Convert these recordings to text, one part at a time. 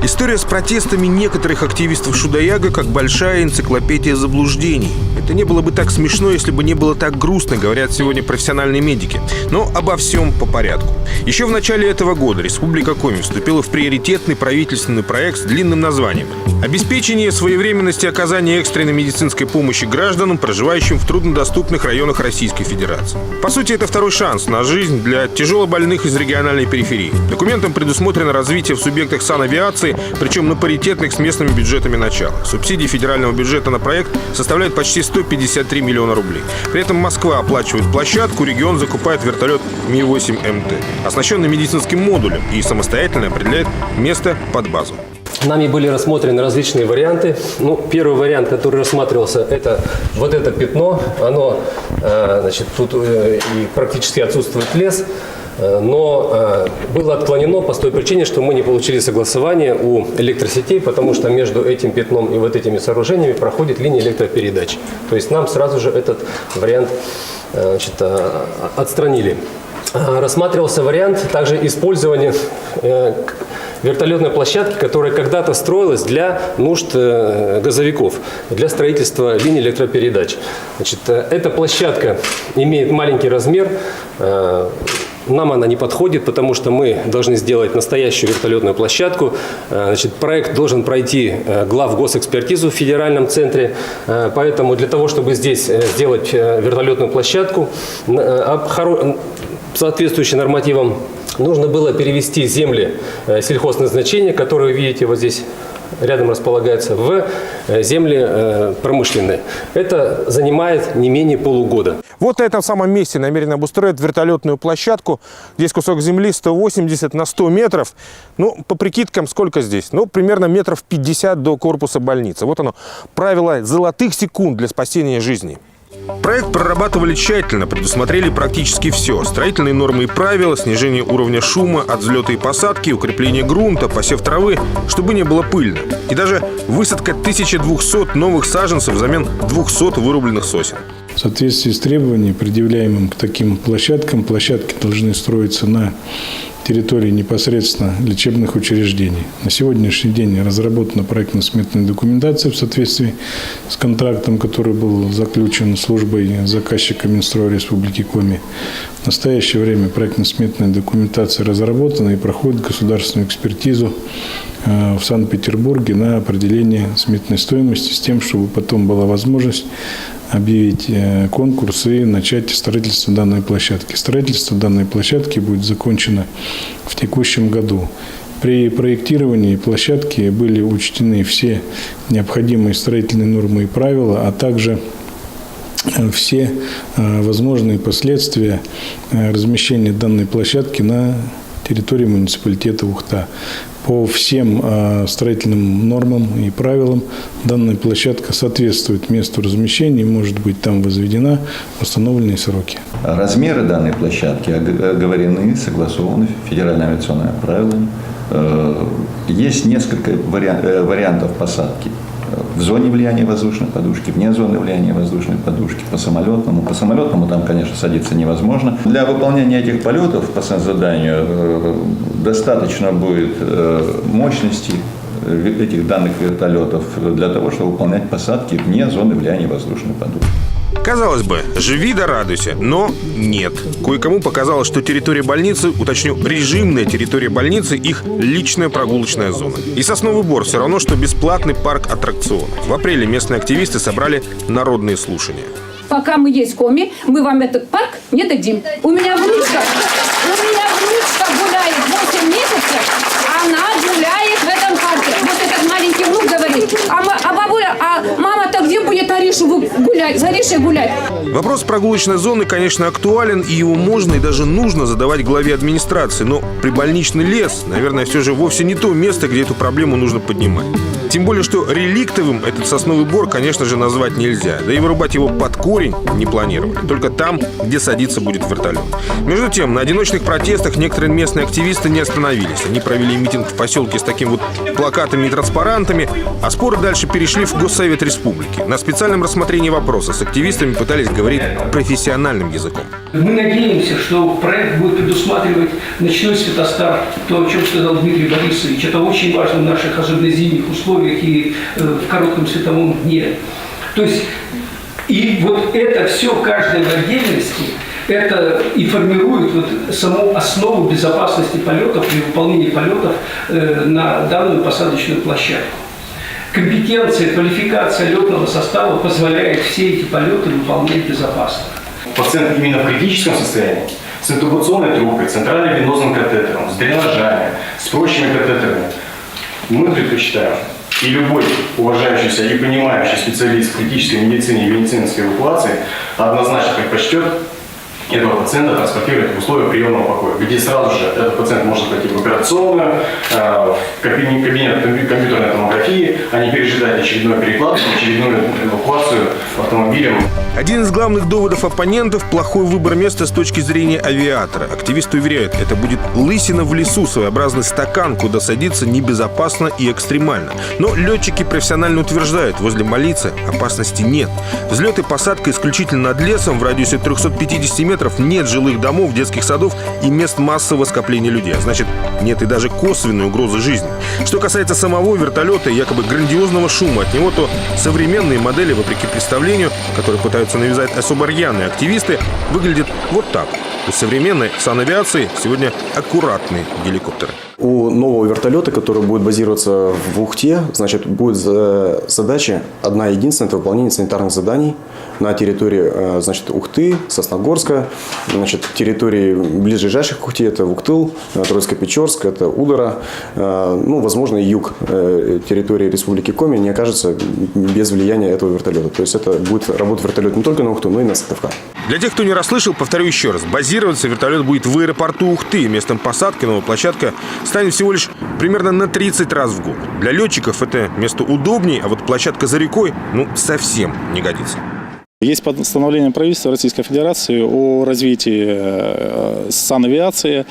История с протестами некоторых активистов Шудояга как большая энциклопедия заблуждений. Это не было бы так смешно, если бы не было так грустно, говорят сегодня профессиональные медики. Но обо всем по порядку. Еще в начале этого года Республика Коми вступила в приоритетный правительственный проект с длинным названием «Обеспечение своевременности оказания экстренной медицинской помощи гражданам, проживающим в труднодоступных районах Российской Федерации». По сути, это второй шанс на жизнь для тяжелобольных из региональной периферии. Документом предусмотрено развитие в субъектах санавиации, причем на паритетных с местными бюджетами началах. Субсидии федерального бюджета на проект составляют почти 153 миллиона рублей. При этом Москва оплачивает площадку, регион закупает вертолет Ми-8МТ, оснащенный медицинским модулем, и самостоятельно определяет место под базу. Нами были рассмотрены различные варианты. Первый вариант, который рассматривался, это вот это пятно. Оно, тут и практически отсутствует лес. Но было отклонено по той причине, что мы не получили согласования у электросетей, потому что между этим пятном и вот этими сооружениями проходит линия электропередач. То есть нам сразу же этот вариант отстранили. Рассматривался вариант также использования вертолетной площадки, которая когда-то строилась для нужд газовиков, для строительства линий электропередач. Эта площадка имеет маленький размер. Нам она не подходит, потому что мы должны сделать настоящую вертолетную площадку. Проект должен пройти главгосэкспертизу в федеральном центре. Поэтому для того, чтобы здесь сделать вертолетную площадку, соответствующим нормативам, нужно было перевести земли сельхозназначения, которые вы видите вот здесь рядом располагаются, в земли промышленные. Это занимает не менее полугода. Вот на этом самом месте намерены обустроить вертолетную площадку. Здесь кусок земли 180 на 100 метров. По прикидкам, сколько здесь? Примерно метров 50 до корпуса больницы. Вот оно, правило золотых секунд для спасения жизни. Проект прорабатывали тщательно, предусмотрели практически все. Строительные нормы и правила, снижение уровня шума от взлета и посадки, укрепление грунта, посев травы, чтобы не было пыльно. И даже высадка 1200 новых саженцев взамен 200 вырубленных сосен. В соответствии с требованиями, предъявляемым к таким площадкам, площадки должны строиться на территории непосредственно лечебных учреждений. На сегодняшний день разработана проектно-сметная документация в соответствии с контрактом, который был заключен службой заказчика Минстроя Республики Коми. В настоящее время проектно-сметная документация разработана и проходит государственную экспертизу в Санкт-Петербурге на определение сметной стоимости с тем, чтобы потом была возможность объявить конкурс и начать строительство данной площадки. Строительство данной площадки будет закончено в текущем году. При проектировании площадки были учтены все необходимые строительные нормы и правила, а также все возможные последствия размещения данной площадки на территории муниципалитета Ухта. По всем строительным нормам и правилам данная площадка соответствует месту размещения и может быть там возведена в установленные сроки. Размеры данной площадки оговорены, согласованы федеральными авиационными правилами. Есть несколько вариантов посадки. В зоне влияния воздушной подушки, вне зоны влияния воздушной подушки, по самолетному. По самолетному там, конечно, садиться невозможно. Для выполнения этих полетов по заданию достаточно будет мощности этих данных вертолетов для того, чтобы выполнять посадки вне зоны влияния воздушной подушки. Казалось бы, живи да радуйся, но нет. Кое-кому показалось, что территория больницы, уточню, режимная территория больницы, их личная прогулочная зона. И Сосновый Бор все равно, что бесплатный парк аттракционов. В апреле местные активисты собрали народные слушания. Пока мы есть в Коми, мы вам этот парк не дадим. У меня внучка гуляет 8 месяцев, она гуляет в этом парке. Вот этот маленький внук говорит, а бабуля, мама-то где будет Аришу гулять, за Аришей гулять? Вопрос прогулочной зоны, конечно, актуален, и его можно и даже нужно задавать главе администрации. Но прибольничный лес, наверное, все же вовсе не то место, где эту проблему нужно поднимать. Тем более, что реликтовым этот Сосновый Бор, конечно же, назвать нельзя. Да и вырубать его под корень не планировали. Только там, где садиться будет вертолет. Между тем, на одиночных протестах некоторые местные активисты не остановились. Они провели митинг в поселке с такими вот плакатами и транспарантами, а споры дальше перешли в Госсовет Республики. На специальном рассмотрении вопроса вопросы с активистами пытались говорить профессиональным языком. Мы надеемся, что проект будет предусматривать ночной светостар, то, о чем сказал Дмитрий Борисович. Это очень важно в наших, особенно зимних условиях и в коротком световом дне. То есть, и вот это все, каждое в отдельности, это и формирует вот саму основу безопасности полетов при выполнении полетов на данную посадочную площадку. Компетенция, квалификация летного состава позволяет все эти полеты выполнять безопасно. Пациент именно в критическом состоянии, с интубационной трубкой, центральным венозным катетером, с дренажами, с прочими катетерами, мы предпочитаем, и любой уважающийся и понимающий специалист в критической медицине и медицинской эвакуации однозначно предпочтет этого пациента транспортировать в условия приемного покоя, где сразу же этот пациент может пойти в операционную, в кабинет компьютерной томографии, а не пережидать очередной переклад, очередную эвакуацию автомобилем. Один из главных доводов оппонентов – плохой выбор места с точки зрения авиатора. Активисты уверяют, это будет лысина в лесу, своеобразный стакан, куда садиться небезопасно и экстремально. Но летчики профессионально утверждают, возле больницы опасности нет. Взлет и посадка исключительно над лесом, в радиусе 350 метров нет жилых домов, детских садов и мест массового скопления людей. А значит, нет и даже косвенной угрозы жизни. Что касается самого вертолета и якобы грандиозного шума от него, то современные модели, вопреки представлению, которые пытаются навязать особо рьяные активисты, выглядят вот так. У современной санавиации сегодня аккуратные геликоптеры. У нового вертолета, который будет базироваться в Ухте, значит, будет задача одна единственная – это выполнение санитарных заданий на территории, значит, Ухты, Сосногорска, значит, территории ближайших к Ухте – это Уктыл, Троицко-Печорск, это Удара, ну, возможно, и юг территории Республики Коми не окажется без влияния этого вертолета. То есть это будет работать вертолет не только на Ухту, но и на Сыктывкар. Для тех, кто не расслышал, повторю еще раз. Базироваться вертолет будет в аэропорту Ухты. Местом посадки новая площадка станет всего лишь примерно на 30 раз в год. Для летчиков это место удобнее, а вот площадка за рекой, ну, совсем не годится. Есть постановление правительства Российской Федерации о развитии санавиации,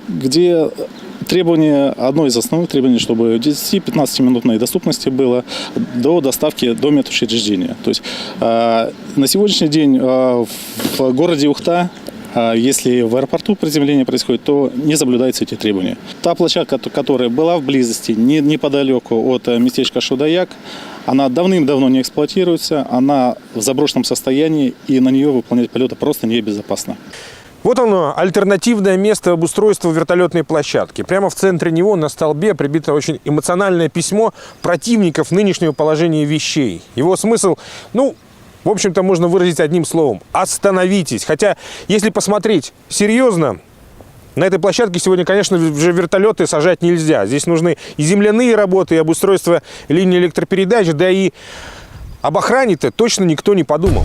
где одно из основных требований, чтобы 10-15-минутной доступности было до доставки до медучреждения. То есть на сегодняшний день в городе Ухта, если в аэропорту приземление происходит, то не соблюдаются эти требования. Та площадка, которая была в близости, неподалеку от местечка Шудаяк, она давным-давно не эксплуатируется, она в заброшенном состоянии, и на нее выполнять полеты просто небезопасно. Вот оно, альтернативное место обустройства вертолетной площадки. Прямо в центре него на столбе прибито очень эмоциональное письмо противников нынешнего положения вещей. Его смысл, ну, в общем-то, можно выразить одним словом – остановитесь. Хотя, если посмотреть серьезно, на этой площадке сегодня, конечно же, вертолеты сажать нельзя. Здесь нужны и земляные работы, и обустройство линии электропередач, да и об охране-то точно никто не подумал.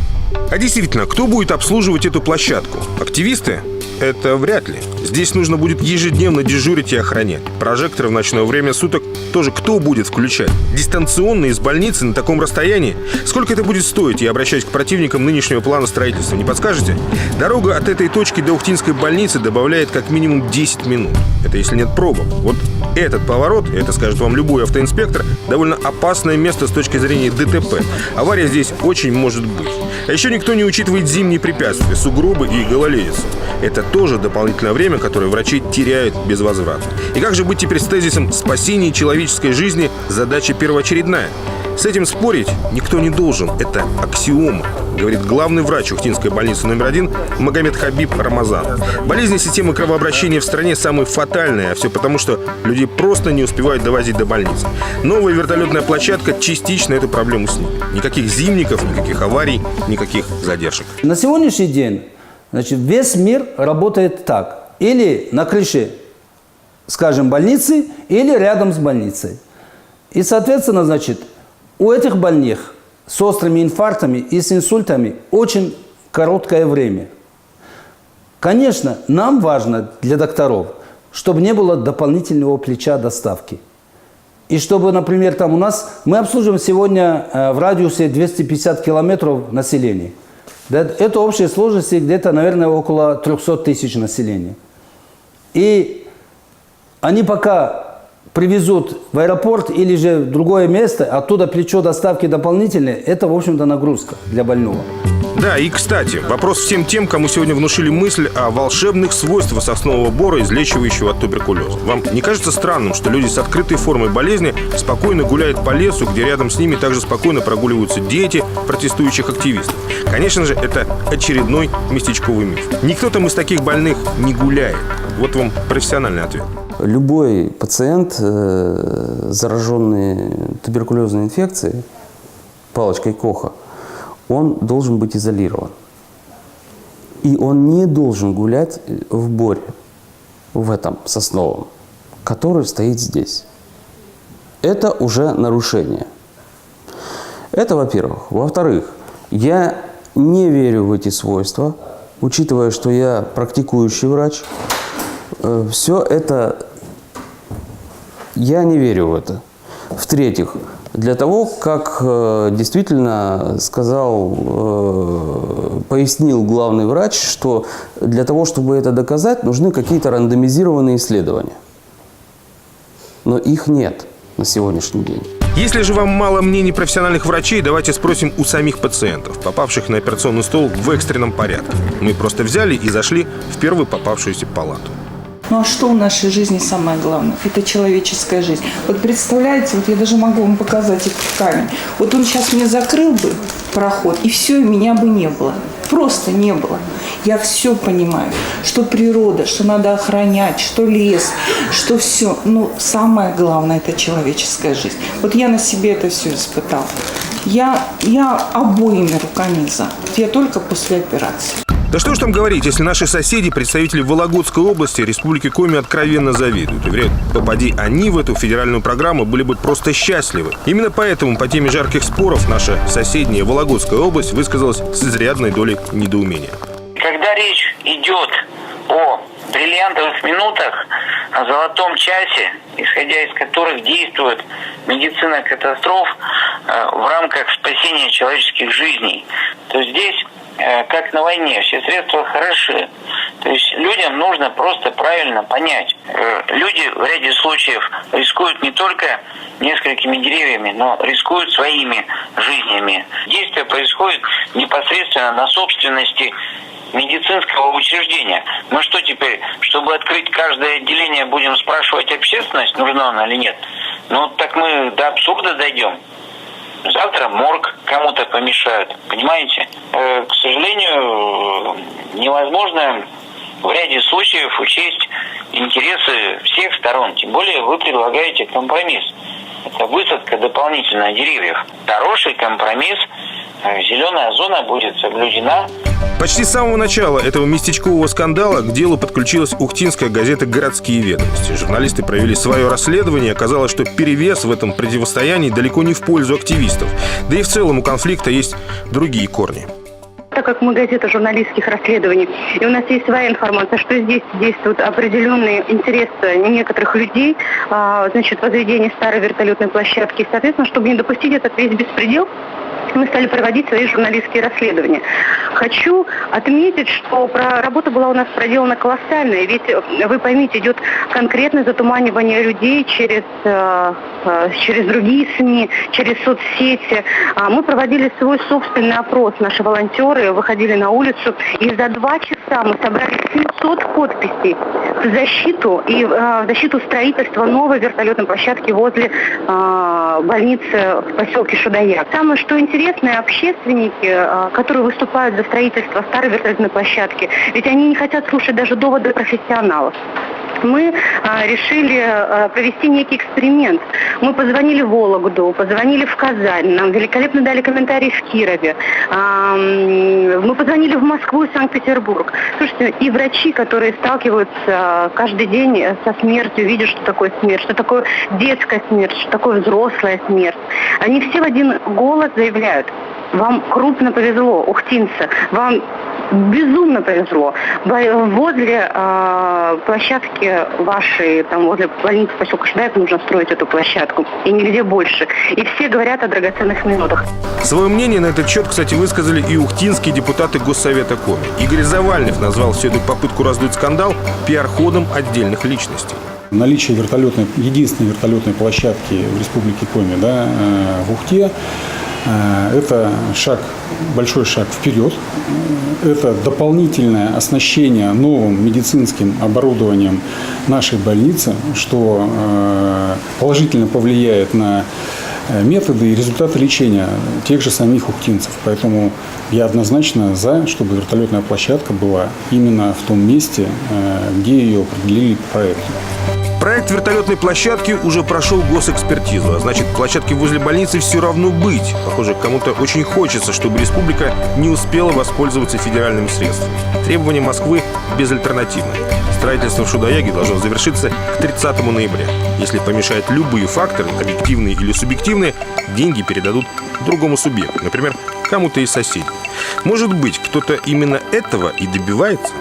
А действительно, кто будет обслуживать эту площадку? Активисты? Это вряд ли. Здесь нужно будет ежедневно дежурить и охранять. Прожекторы в ночное время суток тоже кто будет включать? Дистанционно из больницы на таком расстоянии? Сколько это будет стоить? Я обращаюсь к противникам нынешнего плана строительства. Не подскажете? Дорога от этой точки до Ухтинской больницы добавляет как минимум 10 минут. Это если нет пробок. Вот этот поворот, это скажет вам любой автоинспектор, довольно опасное место с точки зрения ДТП. Авария здесь очень может быть. А еще никто не учитывает зимние препятствия, сугробы и гололедицу. Это тоже дополнительное время, которое врачи теряют без возврата. И как же быть теперь с тезисом «спасение человеческой жизни – задача первоочередная»? С этим спорить никто не должен. Это аксиома, говорит главный врач Ухтинской больницы номер 1 Магомед Хабиб Рамазан. Болезни системы кровообращения в стране самые фатальные, а все потому, что люди просто не успевают довозить до больницы. Новая вертолетная площадка частично эту проблему снимет. Никаких зимников, никаких аварий, никаких задержек. На сегодняшний день, значит, весь мир работает так. Или на крыше, скажем, больницы, или рядом с больницей. И, соответственно, значит, у этих больных с острыми инфарктами и с инсультами очень короткое время. Конечно, нам важно для докторов, чтобы не было дополнительного плеча доставки. И чтобы, например, там у нас, мы обслуживаем сегодня в радиусе 250 километров населения. Это общей сложности где-то, наверное, около 300 тысяч населения. И они пока привезут в аэропорт или же в другое место, оттуда плечо доставки дополнительное, это, в общем-то, нагрузка для больного. Да, и, кстати, вопрос всем тем, кому сегодня внушили мысль о волшебных свойствах соснового бора, излечивающего от туберкулеза. Вам не кажется странным, что люди с открытой формой болезни спокойно гуляют по лесу, где рядом с ними также спокойно прогуливаются дети протестующих активистов? Конечно же, это очередной местечковый миф. Никто там из таких больных не гуляет. Вот вам профессиональный ответ. Любой пациент, зараженный туберкулезной инфекцией, палочкой Коха, он должен быть изолирован. И он не должен гулять в боре, в этом сосновом, который стоит здесь. Это уже нарушение. Это во-первых. Во-вторых, я не верю в эти свойства, учитывая, что я практикующий врач. Все это, я не верю в это. В-третьих, для того, как действительно пояснил главный врач, что для того, чтобы это доказать, нужны какие-то рандомизированные исследования. Но их нет на сегодняшний день. Если же вам мало мнений профессиональных врачей, давайте спросим у самих пациентов, попавших на операционный стол в экстренном порядке. Мы просто взяли и зашли в первую попавшуюся палату. Ну а что в нашей жизни самое главное? Это человеческая жизнь. Вот представляете, вот я даже могу вам показать этот камень. Вот он сейчас мне закрыл бы проход, и все, и меня бы не было. Просто не было. Я все понимаю, что природа, что надо охранять, что лес, что все. Но самое главное – это человеческая жизнь. Вот я на себе это все испытала. Я обоими руками за. Я только после операции. Да что ж там говорить, если наши соседи, представители Вологодской области, Республики Коми, откровенно завидуют. Уверяют, попади они в эту федеральную программу, были бы просто счастливы. Именно поэтому по теме жарких споров наша соседняя Вологодская область высказалась с изрядной долей недоумения. Когда речь идет о бриллиантовых минутах, о золотом часе, исходя из которых действует медицина катастроф в рамках спасения человеческих жизней, то здесь, как на войне, все средства хороши. То есть людям нужно просто правильно понять. Люди в ряде случаев рискуют не только несколькими деревьями, но рискуют своими жизнями. Действие происходит непосредственно на собственности медицинского учреждения. Мы что теперь, чтобы открыть каждое отделение, будем спрашивать общественность, нужна она или нет? Ну, так мы до абсурда дойдем. Завтра морг кому-то помешают, понимаете? К сожалению, невозможно в ряде случаев учесть интересы всех сторон. Тем более вы предлагаете компромисс. Это высадка дополнительно деревьев. Хороший компромисс, зеленая зона будет соблюдена. Почти с самого начала этого местечкового скандала к делу подключилась ухтинская газета «Городские ведомости». Журналисты провели свое расследование. Оказалось, что перевес в этом противостоянии далеко не в пользу активистов. Да и в целом у конфликта есть другие корни. Так как мы газета журналистских расследований, и у нас есть своя информация, что здесь действует определенный интерес некоторых людей, значит, возведение старой вертолетной площадки. И, соответственно, чтобы не допустить этот весь беспредел, мы стали проводить свои журналистские расследования. Хочу отметить, что работа была у нас проделана колоссальная, ведь, вы поймите, идет конкретное затуманивание людей через другие СМИ, через соцсети. Мы проводили свой собственный опрос, наши волонтеры выходили на улицу, и за 2 часа мы собрали 700 подписей в защиту строительства новой вертолетной площадки возле больницы в поселке Шудаяк. Самое, что интересно, общественники, которые выступают за строительство старой вертолетной площадки, ведь они не хотят слушать даже доводы профессионалов. Мы решили провести некий эксперимент. Мы позвонили в Вологду, позвонили в Казань, нам великолепно дали комментарии в Кирове. Мы позвонили в Москву и Санкт-Петербург. Слушайте, и врачи, которые сталкиваются каждый день со смертью, видят, что такое смерть, что такое детская смерть, что такое взрослая смерть, они все в один голос заявляют: вам крупно повезло, ухтинцы, вам безумно повезло. Возле площадки вашей, там возле больницы поселка Шудаяк нужно строить эту площадку. И нигде больше. И все говорят о драгоценных минутах. Свое мнение на этот счет, кстати, высказали и ухтинские депутаты Госсовета Коми. Игорь Завальнев назвал всю эту попытку раздуть скандал пиар-ходом отдельных личностей. Наличие единственной вертолетной площадки в Республике Коми, да, в Ухте, это большой шаг вперед. Это дополнительное оснащение новым медицинским оборудованием нашей больницы, что положительно повлияет на методы и результаты лечения тех же самих ухтинцев. Поэтому я однозначно за, чтобы вертолетная площадка была именно в том месте, где ее определили по проекту. Проект вертолетной площадки уже прошел госэкспертизу, а значит, площадке возле больницы все равно быть. Похоже, кому-то очень хочется, чтобы республика не успела воспользоваться федеральными средствами. Требования Москвы безальтернативны. Строительство в Шудаяге должно завершиться к 30 ноября. Если помешают любые факторы, объективные или субъективные, деньги передадут другому субъекту, например, кому-то из соседей. Может быть, кто-то именно этого и добивается?